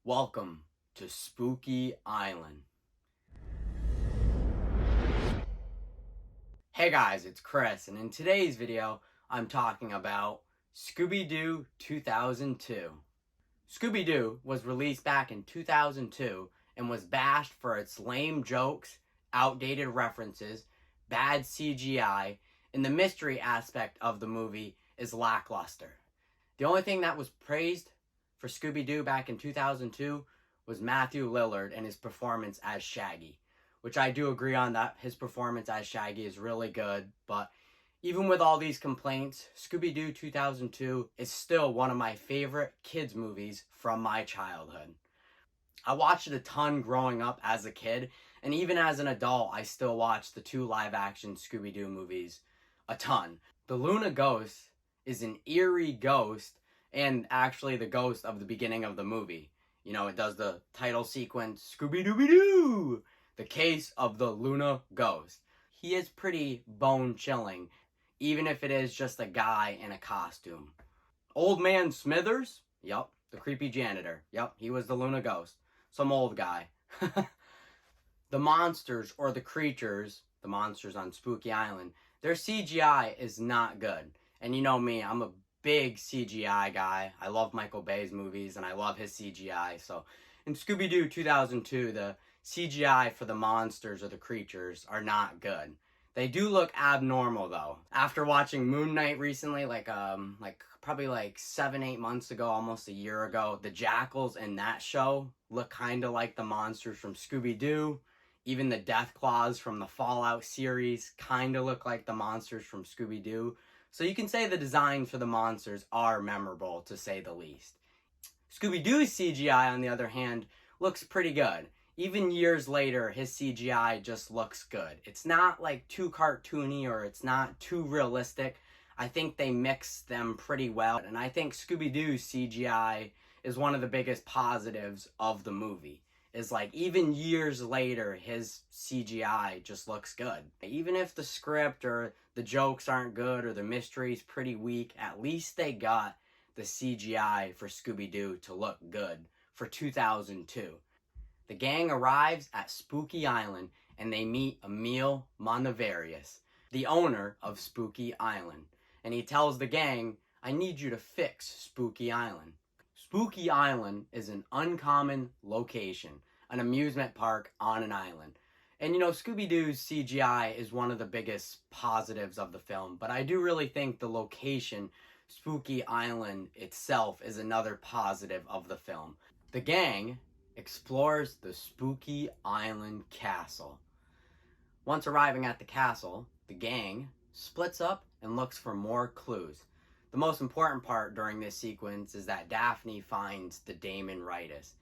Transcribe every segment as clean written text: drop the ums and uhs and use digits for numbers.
Welcome to Spooky Island. Hey guys, it's Chris, and in today's video, I'm talking about Scooby Doo 2002. Scooby Doo was released back in 2002 and was bashed for its lame jokes, outdated references, bad CGI, and the mystery aspect of the movie is lackluster. The only thing that was praised for Scooby Doo back in 2002 was Matthew Lillard and his performance as Shaggy, which I do agree on that his performance as Shaggy is really good, but even with all these complaints, Scooby Doo 2002 is still one of my favorite kids movies from my childhood. I watched it a ton growing up as a kid, and even as an adult, I still watch the two live-action Scooby Doo movies a ton. The Luna Ghost is an eerie ghost, and actually the ghost of the beginning of the movie. You know, it does the title sequence, Scooby-Dooby-Doo! The Case of the Luna Ghost. He is pretty bone-chilling, even if it is just a guy in a costume. Old Man Smithers? Yup. The creepy janitor. Yup, he was the Luna Ghost. Some old guy. The monsters, or the creatures, the monsters on Spooky Island, their CGI is not good. And you know me, I'm a big CGI guy. I love Michael Bay's movies, and I love his CGI. So, in Scooby Doo 2002, the CGI for the monsters or the creatures are not good. They do look abnormal though. After watching MoonKnight recently, probably 7-8 months ago, almost a year ago, the Jackals in that show look kind of like the monsters from Scooby Doo. Even the Deathclaws from the Fallout series kind of look like the monsters from Scooby Doo. So you can say the designs for the monsters are memorable, to say the least. Scooby Doo CGI, on the other hand, looks pretty good. Even years later, his CGI just looks good. It's not like too cartoony or it's not too realistic. I think they mix them pretty well. And I think Scooby Doo CGI is one of the biggest positives of the movie. Is like even years later, his CGI just looks good. Even if the script or the jokes aren't good or the mystery's pretty weak, at least they got the CGI for Scooby Doo to look good for 2002. The gang arrives at Spooky Island and they meet Emil Monavarius, the owner of Spooky Island. And he tells the gang, I need you to fix Spooky Island. Spooky Island is an uncommon location, an amusement park on an island. And you know, Scooby Doo's CGI is one of the biggest positives of the film, but I do really think the location, Spooky Island itself, is another positive of the film. The gang explores the Spooky Island castle. Once arriving at the castle, the gang splits up and looks for more clues. The most important part during this sequence is that Daphne finds the Daemon-ritis.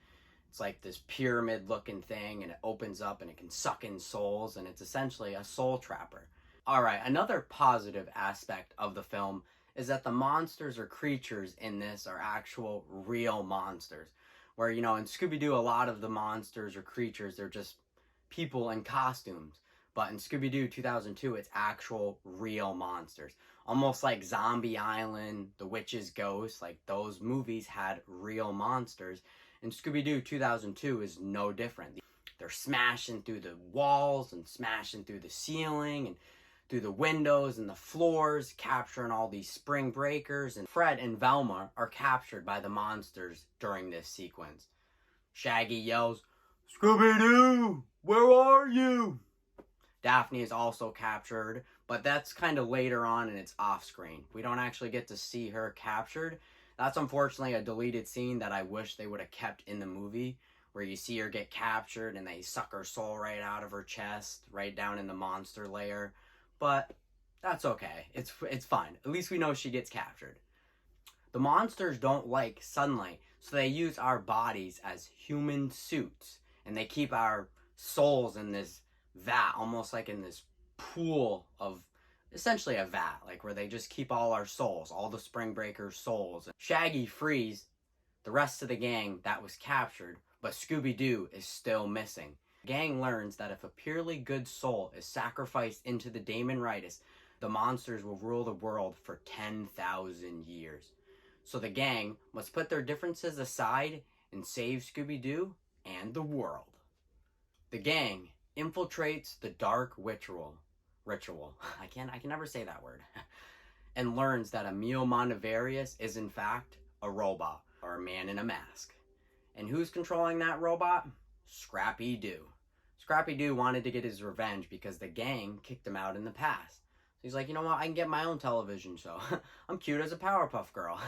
It's like this pyramid-looking thing, and it opens up and it can suck in souls, and it's essentially a soul trapper. Alright, another positive aspect of the film is that the monsters or creatures in this are actual real monsters. Where, you know, in Scooby-Doo, a lot of the monsters or creatures, they're just people in costumes. But in Scooby-Doo 2002, it's actual real monsters. Almost like Zombie Island, The Witch's Ghost, like those movies had real monsters. And Scooby-Doo 2002 is no different. They're smashing through the walls and smashing through the ceiling and through the windows and the floors, capturing all these spring breakers. And Fred and Velma are captured by the monsters during this sequence. Shaggy yells, Scooby-Doo, where are you? Daphne is also captured, but that's kind of later on and it's off screen. We don't actually get to see her captured. That's unfortunately a deleted scene that I wish they would have kept in the movie, where you see her get captured and they suck her soul right out of her chest, right down in the monster lair. But that's okay. It's fine. At least we know she gets captured. The monsters don't like sunlight, so they use our bodies as human suits, and they keep our souls in this vat, almost like in this pool of, essentially a vat, like where they just keep all our souls, all the Spring Breakers' souls. Shaggy frees the rest of the gang that was captured, but Scooby-Doo is still missing. The gang learns that if a purely good soul is sacrificed into the Daemon-ritis, the monsters will rule the world for 10,000 years. So the gang must put their differences aside and save Scooby-Doo and the world. The gang infiltrates the dark ritual. I can never say that word. And learns that Emil Montevarius is in fact a robot, or a man in a mask. And who's controlling that robot? Scrappy-Doo. Scrappy-Doo wanted to get his revenge because the gang kicked him out in the past. So he's like, you know what, I can get my own television show. I'm cute as a Powerpuff Girl.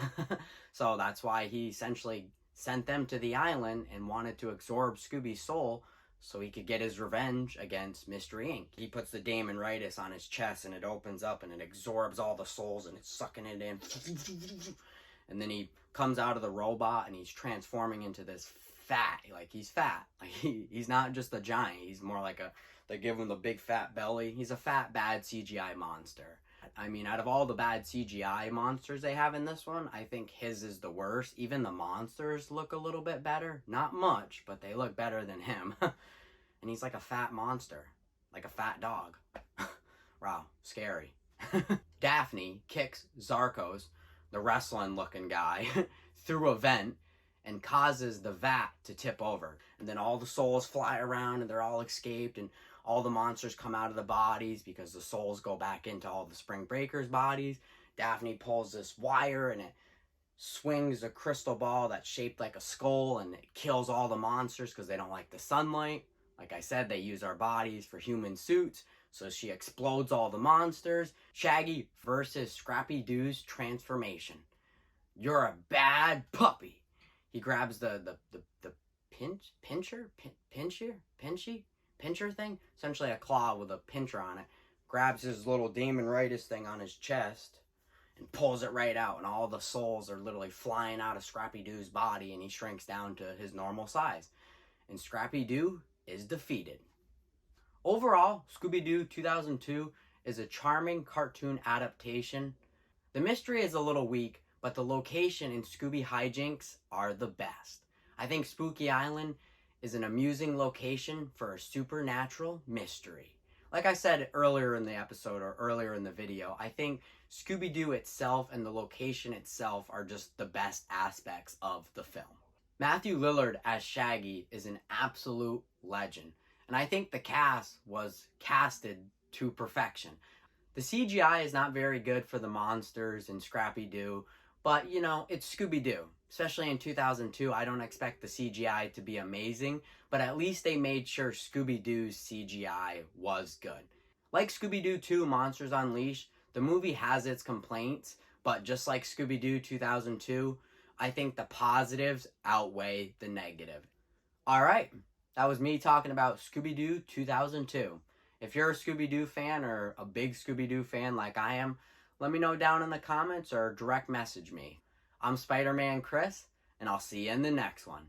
So that's why he essentially sent them to the island and wanted to absorb Scooby's soul so he could get his revenge against Mystery Inc. He puts the Daemonitis on his chest and it opens up and it absorbs all the souls and it's sucking it in. And then he comes out of the robot and he's transforming into this fat, like he's fat. Like he's not just a giant, he's more like they give him the big fat belly. He's a fat, bad CGI monster. I mean, out of all the bad CGI monsters they have in this one, I think his is the worst. Even the monsters look a little bit better. Not much, but they look better than him. And he's like a fat monster. Like a fat dog. Wow, scary. Daphne kicks Zarkos, the wrestling-looking guy, through a vent and causes the vat to tip over. And then all the souls fly around and they're all escaped and all the monsters come out of the bodies because the souls go back into all the Spring Breakers' bodies. Daphne pulls this wire and it swings a crystal ball that's shaped like a skull and it kills all the monsters because they don't like the sunlight. Like I said, they use our bodies for human suits. So she explodes all the monsters. Shaggy versus Scrappy-Doo's transformation. You're a bad puppy. He grabs the pincher thing, essentially a claw with a pincher on it, grabs his little Daemonitis thing on his chest and pulls it right out, and all the souls are literally flying out of Scrappy-Doo's body and he shrinks down to his normal size. And Scrappy-Doo is defeated. Overall, Scooby-Doo 2002 is a charming cartoon adaptation. The mystery is a little weak, but the location and Scooby hijinks are the best. I think Spooky Island is an amusing location for a supernatural mystery. Like I said earlier in the episode or earlier in the video, I think Scooby-Doo itself and the location itself are just the best aspects of the film. Matthew Lillard as Shaggy is an absolute legend, and I think the cast was casted to perfection. The CGI is not very good for the monsters in Scrappy-Doo, but you know, it's Scooby-Doo. Especially in 2002, I don't expect the CGI to be amazing, but at least they made sure Scooby-Doo's CGI was good. Like Scooby-Doo 2 Monsters Unleashed, the movie has its complaints, but just like Scooby-Doo 2002, I think the positives outweigh the negative. Alright, that was me talking about Scooby-Doo 2002. If you're a Scooby-Doo fan or a big Scooby-Doo fan like I am, let me know down in the comments or direct message me. I'm Spider-ManChris, and I'll see you in the next one.